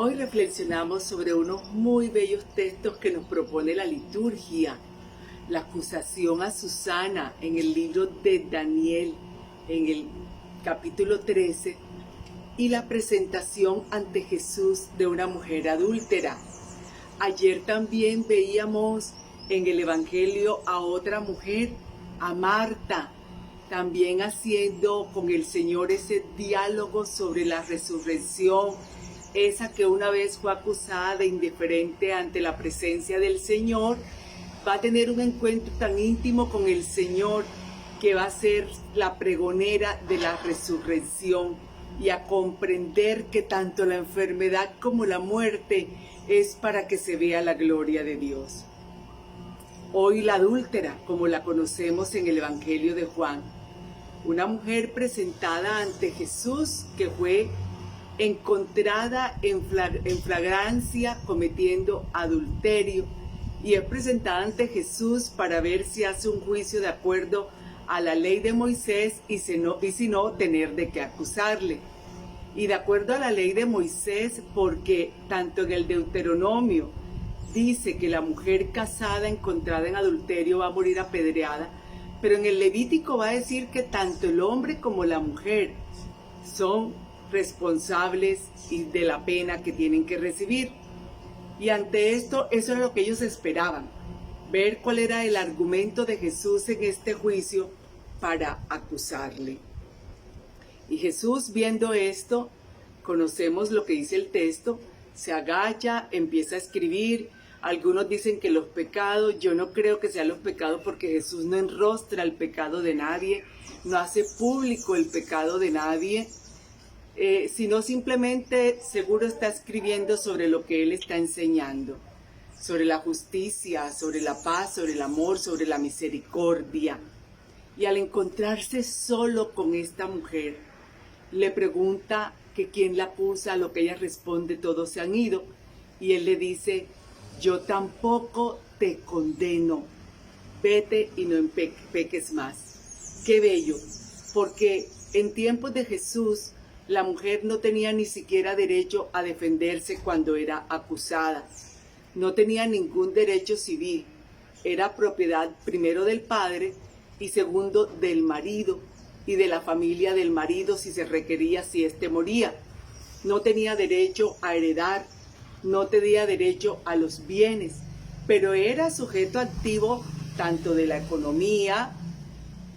Hoy reflexionamos sobre unos muy bellos textos que nos propone la liturgia. La acusación a Susana en el libro de Daniel, en el capítulo 13, y la presentación ante Jesús de una mujer adúltera. Ayer también veíamos en el Evangelio a otra mujer, a Marta, también haciendo con el Señor ese diálogo sobre la resurrección, esa que una vez fue acusada de indiferente ante la presencia del Señor, va a tener un encuentro tan íntimo con el Señor que va a ser la pregonera de la resurrección y a comprender que tanto la enfermedad como la muerte es para que se vea la gloria de Dios. Hoy la adúltera, como la conocemos en el Evangelio de Juan, una mujer presentada ante Jesús que fue encontrada en flagrancia cometiendo adulterio y es presentada ante Jesús para ver si hace un juicio de acuerdo a la ley de Moisés y si no, tener de qué acusarle. Y de acuerdo a la ley de Moisés, porque tanto en el Deuteronomio dice que la mujer casada encontrada en adulterio va a morir apedreada, pero en el Levítico va a decir que tanto el hombre como la mujer son responsables y de la pena que tienen que recibir. Y ante esto, eso era lo que ellos esperaban, ver cuál era el argumento de Jesús en este juicio para acusarle. Y Jesús, viendo esto, conocemos lo que dice el texto, se agacha, empieza a escribir. Algunos dicen que los pecados, yo no creo que sean los pecados porque Jesús no enrostra el pecado de nadie, no hace público el pecado de nadie, sino simplemente seguro está escribiendo sobre lo que Él está enseñando, sobre la justicia, sobre la paz, sobre el amor, sobre la misericordia. Y al encontrarse solo con esta mujer, le pregunta que quién la acusa, a lo que ella responde, todos se han ido, y Él le dice, yo tampoco te condeno, vete y no peques más. Qué bello, porque en tiempos de Jesús, la mujer no tenía ni siquiera derecho a defenderse cuando era acusada. No tenía ningún derecho civil. Era propiedad primero del padre y segundo del marido y de la familia del marido si se requería, si éste moría. No tenía derecho a heredar, no tenía derecho a los bienes, pero era sujeto activo tanto de la economía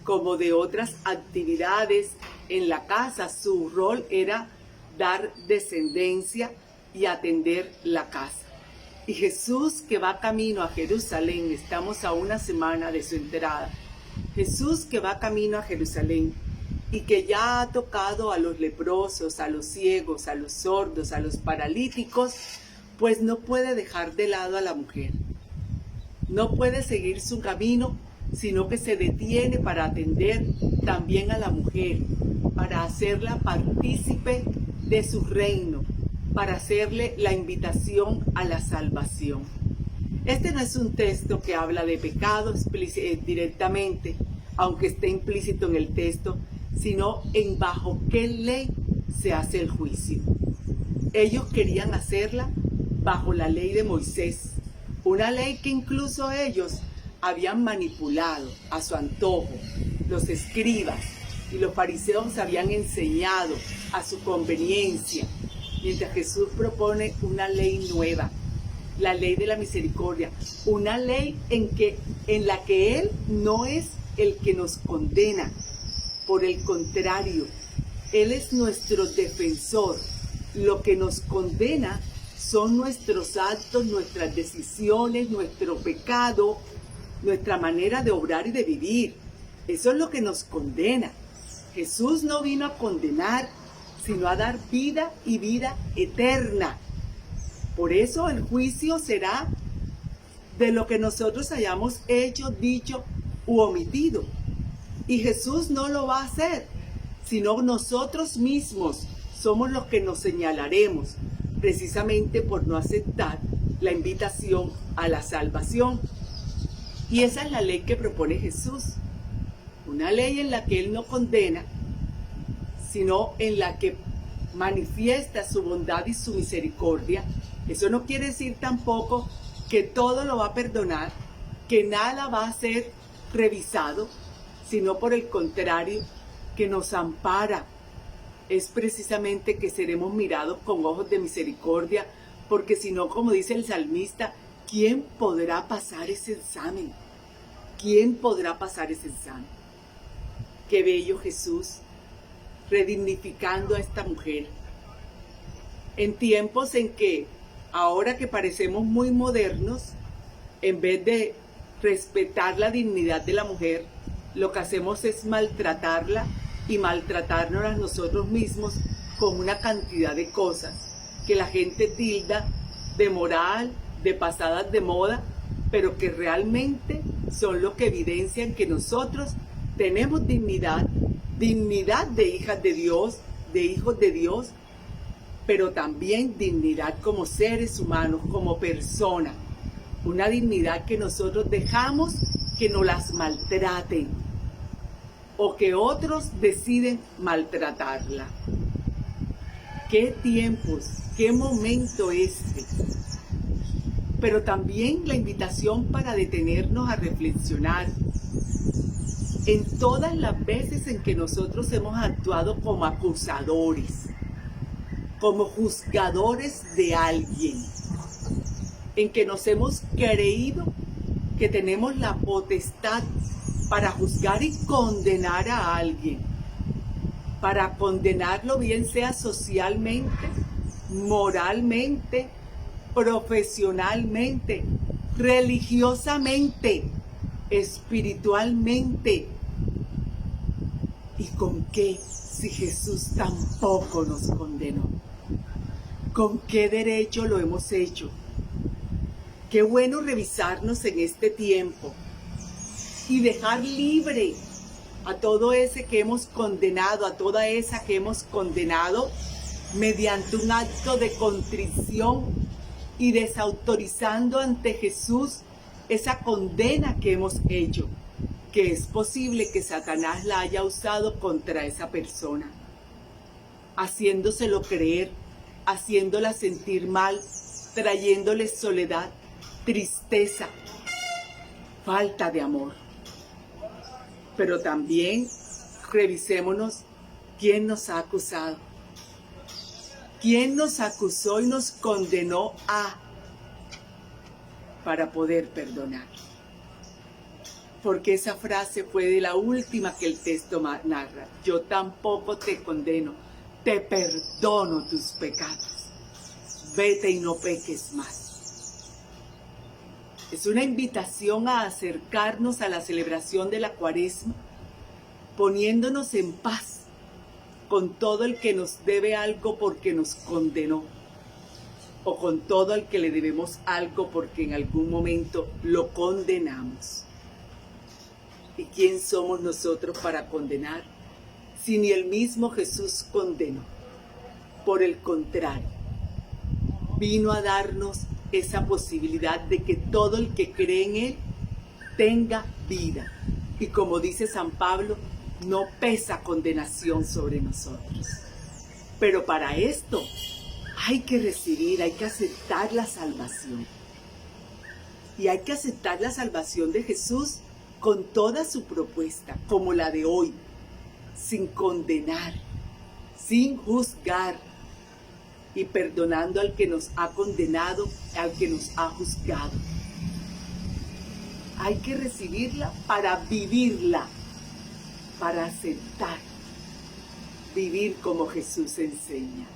como de otras actividades en la casa. Su rol era dar descendencia y atender la casa. Y Jesús, que va camino a Jerusalén, estamos a una semana de su entrada, Jesús que va camino a Jerusalén y que ya ha tocado a los leprosos, a los ciegos, a los sordos, a los paralíticos, pues no puede dejar de lado a la mujer. No puede seguir su camino, sino que se detiene para atender también a la mujer, para hacerla partícipe de su reino, para hacerle la invitación a la salvación. Este no es un texto que habla de pecado directamente, aunque esté implícito en el texto, sino en bajo qué ley se hace el juicio. Ellos querían hacerla bajo la ley de Moisés, una ley que incluso ellos habían manipulado a su antojo. Los escribas y los fariseos habían enseñado a su conveniencia, mientras Jesús propone una ley nueva, la ley de la misericordia, una ley en la que Él no es el que nos condena, por el contrario, Él es nuestro defensor. Lo que nos condena son nuestros actos, nuestras decisiones, nuestro pecado, nuestra manera de obrar y de vivir. Eso es lo que nos condena. Jesús no vino a condenar, sino a dar vida y vida eterna. Por eso el juicio será de lo que nosotros hayamos hecho, dicho u omitido. Y Jesús no lo va a hacer, sino nosotros mismos somos los que nos señalaremos, precisamente por no aceptar la invitación a la salvación. Y esa es la ley que propone Jesús. Una ley en la que Él no condena, sino en la que manifiesta su bondad y su misericordia, eso no quiere decir tampoco que todo lo va a perdonar, que nada va a ser revisado, sino por el contrario, que nos ampara. Es precisamente que seremos mirados con ojos de misericordia, porque si no, como dice el salmista, ¿quién podrá pasar ese examen? ¿Quién podrá pasar ese examen? Qué bello Jesús, redignificando a esta mujer. En tiempos en que, ahora que parecemos muy modernos, en vez de respetar la dignidad de la mujer, lo que hacemos es maltratarla y maltratarnos a nosotros mismos con una cantidad de cosas que la gente tilda de moral, de pasadas de moda, pero que realmente son lo que evidencian que nosotros tenemos dignidad, dignidad de hijas de Dios, de hijos de Dios, pero también dignidad como seres humanos, como personas. Una dignidad que nosotros dejamos que nos las maltraten o que otros deciden maltratarla. ¿Qué tiempos, qué momento este? Pero también la invitación para detenernos a reflexionar en todas las veces en que nosotros hemos actuado como acusadores, como juzgadores de alguien, en que nos hemos creído que tenemos la potestad para juzgar y condenar a alguien, para condenarlo bien sea socialmente, moralmente, profesionalmente, religiosamente, espiritualmente. ¿Y con qué si Jesús tampoco nos condenó? ¿Con qué derecho lo hemos hecho? Qué bueno revisarnos en este tiempo y dejar libre a todo ese que hemos condenado, a toda esa que hemos condenado, mediante un acto de contrición y desautorizando ante Jesús esa condena que hemos hecho, que es posible que Satanás la haya usado contra esa persona, haciéndoselo creer, haciéndola sentir mal, trayéndole soledad, tristeza, falta de amor. Pero también revisémonos quién nos ha acusado. ¿Quién nos acusó y nos condenó para poder perdonar? Porque esa frase fue de la última que el texto narra. Yo tampoco te condeno, te perdono tus pecados. Vete y no peques más. Es una invitación a acercarnos a la celebración de la Cuaresma, poniéndonos en paz con todo el que nos debe algo porque nos condenó, o con todo el que le debemos algo porque en algún momento lo condenamos. ¿Y quién somos nosotros para condenar si ni el mismo Jesús condenó? Por el contrario, vino a darnos esa posibilidad de que todo el que cree en Él tenga vida. Y como dice San Pablo, no pesa condenación sobre nosotros. Pero para esto hay que recibir, hay que aceptar la salvación. Y hay que aceptar la salvación de Jesús con toda su propuesta, como la de hoy, sin condenar, sin juzgar, y perdonando al que nos ha condenado, al que nos ha juzgado. Hay que recibirla para vivirla, para aceptar, vivir como Jesús enseña.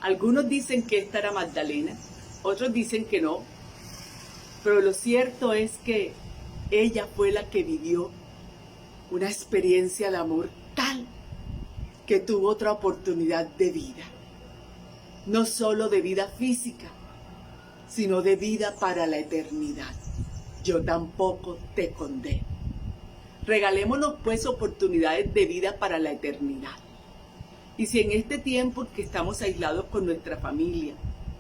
Algunos dicen que esta era Magdalena, otros dicen que no, pero lo cierto es que ella fue la que vivió una experiencia de amor tal que tuvo otra oportunidad de vida, no solo de vida física, sino de vida para la eternidad. Yo tampoco te condeno. Regalémonos pues oportunidades de vida para la eternidad. Y si en este tiempo que estamos aislados con nuestra familia,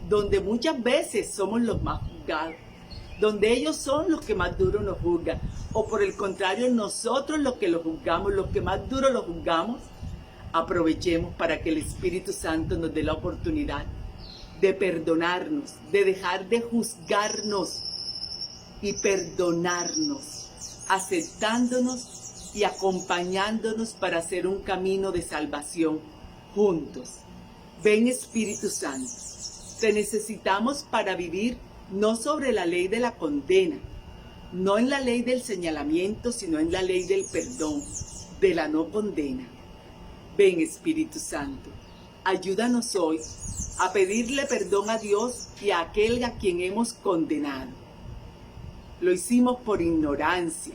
donde muchas veces somos los más juzgados, donde ellos son los que más duro nos juzgan, o por el contrario nosotros los que los juzgamos, los que más duro los juzgamos, aprovechemos para que el Espíritu Santo nos dé la oportunidad de perdonarnos, de dejar de juzgarnos y perdonarnos, aceptándonos y acompañándonos para hacer un camino de salvación juntos. Ven, Espíritu Santo, te necesitamos para vivir no sobre la ley de la condena, no en la ley del señalamiento, sino en la ley del perdón, de la no condena. Ven, Espíritu Santo, ayúdanos hoy a pedirle perdón a Dios y a aquel a quien hemos condenado. Lo hicimos por ignorancia.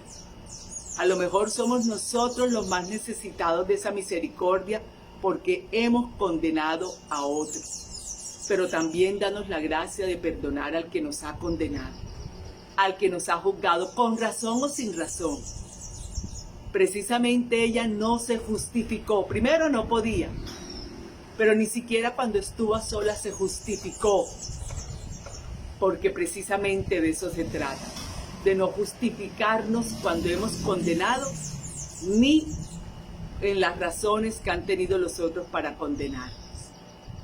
A lo mejor somos nosotros los más necesitados de esa misericordia porque hemos condenado a otros. Pero también danos la gracia de perdonar al que nos ha condenado, al que nos ha juzgado con razón o sin razón. Precisamente ella no se justificó. Primero no podía, pero ni siquiera cuando estuvo a solas se justificó, porque precisamente de eso se trata, de no justificarnos cuando hemos condenado, ni en las razones que han tenido los otros para condenarnos.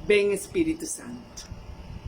Ven, Espíritu Santo.